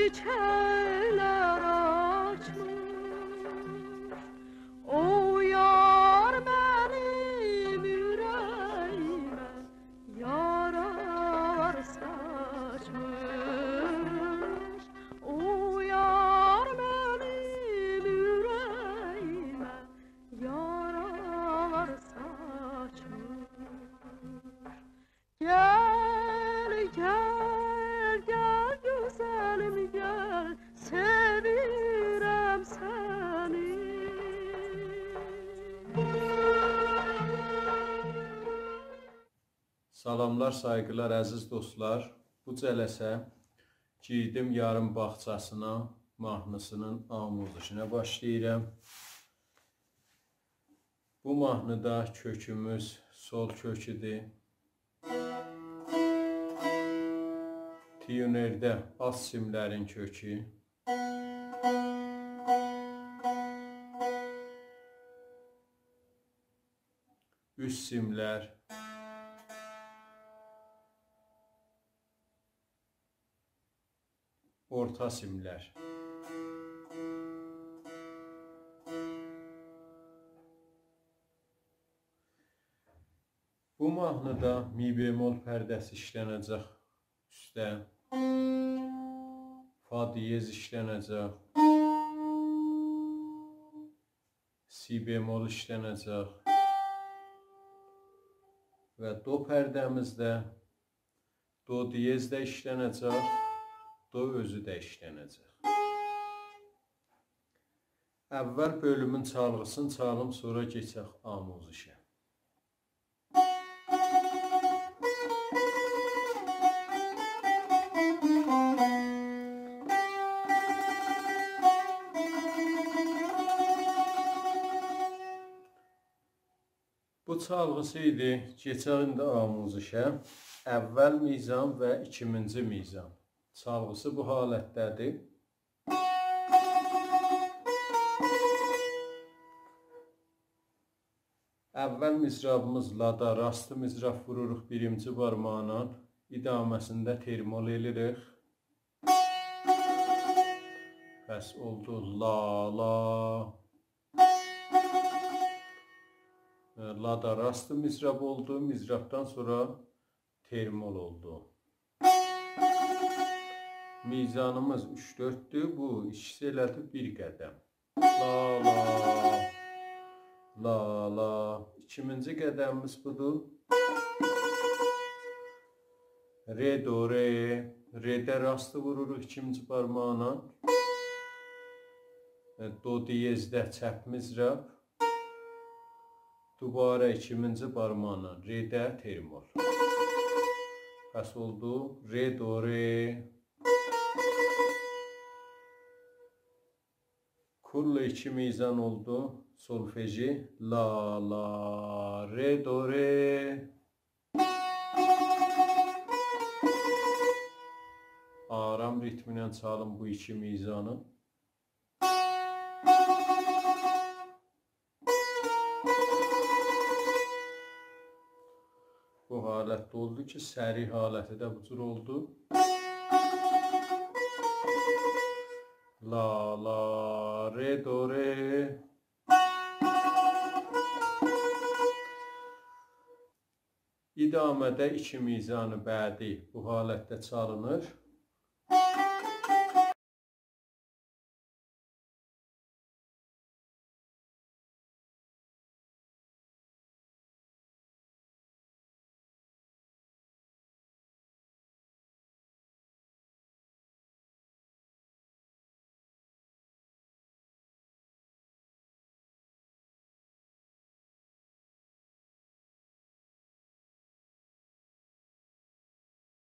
çiçekler açmış. O yar benim yüreğime yarar saçmış. O yar benim yüreğime yarar saçmış. Gel gel gel güzelim gel, sevirem seni. Salamlar, saygılar, əziz dostlar. Bu cələsə Girdim Yarım bağçasına mahnısının amuzuşuna başlayıram. Bu mahnıda kökümüz sol köküdür. Tiyunerdə az simlərin kökü. Üst simlər. Orta simlər. Bu mahnıda mi bemol pərdəsi işlənəcək üstə. Fa diyez işlənəcək. Si bemol işlənəcək. Və do pərdəmizdə do diyez də işlənəcək. Do özü də işlənəcək. Əvvəl bölümün çalğısını çalım, sonra keçək amuzuşa. Bu çalğısı idi. Keçək indi amuzuşa. Əvvəl mizan və ikinci mizan. Çalğısı bu halətdədir. Əvvəl mizrabımız lada, rastı mizrab vururuq birinci barmağına, idaməsində termol edirik. Bəs oldu la, la. Lada rastı mizrab oldu, mizrabdan sonra termol oldu. Mizanımız 3-4'dür, bu ikisi elədi bir qədəm. La, la, la, la. İkinci qədəmimiz budur. Re, do, re. Re'də rastı vururuq ikinci barmağına. Do diyezdə çəp mizrab. Dubara ikinci barmağına. Re'də termol. Bəs oldu. Re, do, re. Kurla iki mizan oldu. Solfeji. La, la, re, do, re. Aram ritminə çalın bu iki mizanı. Bu halətdə oldu ki, səri haləti də bu cür oldu. La, la, re, do, re. İdamədə iki mizanı bədi bu halətdə çalınır.